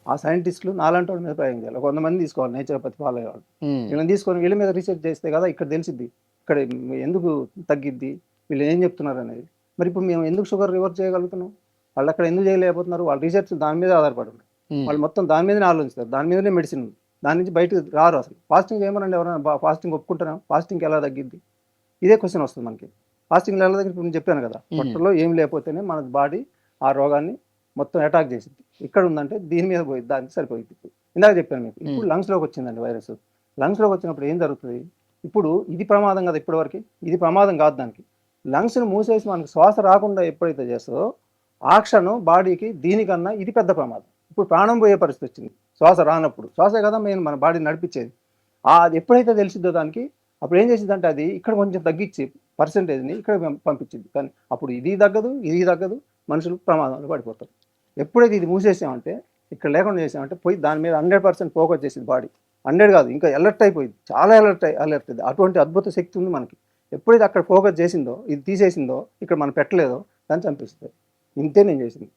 ఆ సైంటిస్టులు నాలాంటి వాళ్ళ మీద ప్రయోగం చేయాలి. 100 మంది తీసుకోవాలి నేచురోపతి ఫాలో అయ్యేవాళ్ళు. హ్మ్. వీళ్ళని తీసుకొని వీళ్ళ మీద రీసెర్చ్ చేస్తే కదా ఇక్కడ తెలిసిద్ది. ఇక్కడ ఎందుకు తగ్గిద్ది? వీళ్ళు ఏం చెప్తున్నారనేది. మరి ఇప్పుడు మేము ఎందుకు షుగర్ రివర్స్ చేయగలుగుతున్నాం? వాళ్ళక్కడ ఎందుకు చేయలేకపోతున్నారు? వాళ్ళ రీసెర్చ్ దాని మీదే ఆధారపడి ఉంది. హ్మ్. వాళ్ళు మొత్తం దాని మీదనే ఆలోచిస్తారు. దాని మీదనే మెడిసిన్ ఉంది. దాని నుంచి బయటకు రారు అసలు. ఫాస్టింగ్ చేయమనండి ఎవరైనా ఫాస్టింగ్ ఒప్పుకుంటారా? ఫాస్టింగ్‌కి ఎలా తగ్గిద్ది? ఇదే క్వెషన్ వస్తుంది మనకి. ఫాస్టింగ్‌లో ఎలా తగ్గిద్ది? ఇప్పుడు నేను చెప్పాను కదా! హ్మ్. పొట్టలో ఏం లేకపోతేనే మన బాడీ ఆ రోగాన్ని మొత్తం అటాక్ చేసిద్ది. ఇక్కడ ఉందంటే దీని మీద పోయిద్ది. దానికి సరిపోయిద్ది. ఇందాక చెప్పాను మీకు. ఇప్పుడు హ్మ్. లంగ్స్‌లోకి వచ్చిందండి వైరస్. లంగ్స్‌లోకి వచ్చినప్పుడు ఏం జరుగుతది? ఇప్పుడు ఇది ప్రమాదం కదా ఇప్పటివరకి. ఇది ప్రమాదం కాదు దానికి. లంగ్స్‌ని మూసేసి మనకు శ్వాస రాకుండా ఎప్పుడైతే చేస్తదో, ఆ క్షణం బాడీకి దీనికన్నా ఇది పెద్ద ప్రమాదం. ఇప్పుడు ప్రాణం పోయే పరిస్థితి వచ్చింది. శ్వాస రానప్పుడు. శ్వాసే కదా మెయిన్ మన బాడీని నడిపించేది. అది ఎప్పుడైతే తెలిసిద్దో దానికి, అప్పుడు ఏం చేసిద్దంటే అది ఇక్కడ కొంచెం తగ్గించి పర్సెంటేజ్‌ని ఇక్కడ పంపించిద్ది. కానీ అప్పుడు ఇది తగ్గదు, ఇది తగ్గదు. మనుషులు ప్రమాదంలో పడిపోతారు. ఎప్పుడైతే ఇది మూసేసామంటే, ఇక్కడ లేకుండా చేసామంటే పోయి దాని మీద 100% ఫోకస్ చేసిద్ది బాడీ. 100 కాదు ఇంకా అలర్ట్ అయిపోయింది. చాలా అలర్ట్ అది. అటువంటి అద్భుత శక్తి ఉంది మనకి. ఎప్పుడైతే అక్కడ ఫోకస్ చేసిందో, ఇది తీసేసిందో, ఇక్కడ మనం పెట్టలేదో దాన్ని చంపేస్తది. ఇంతే నేను చేసింది.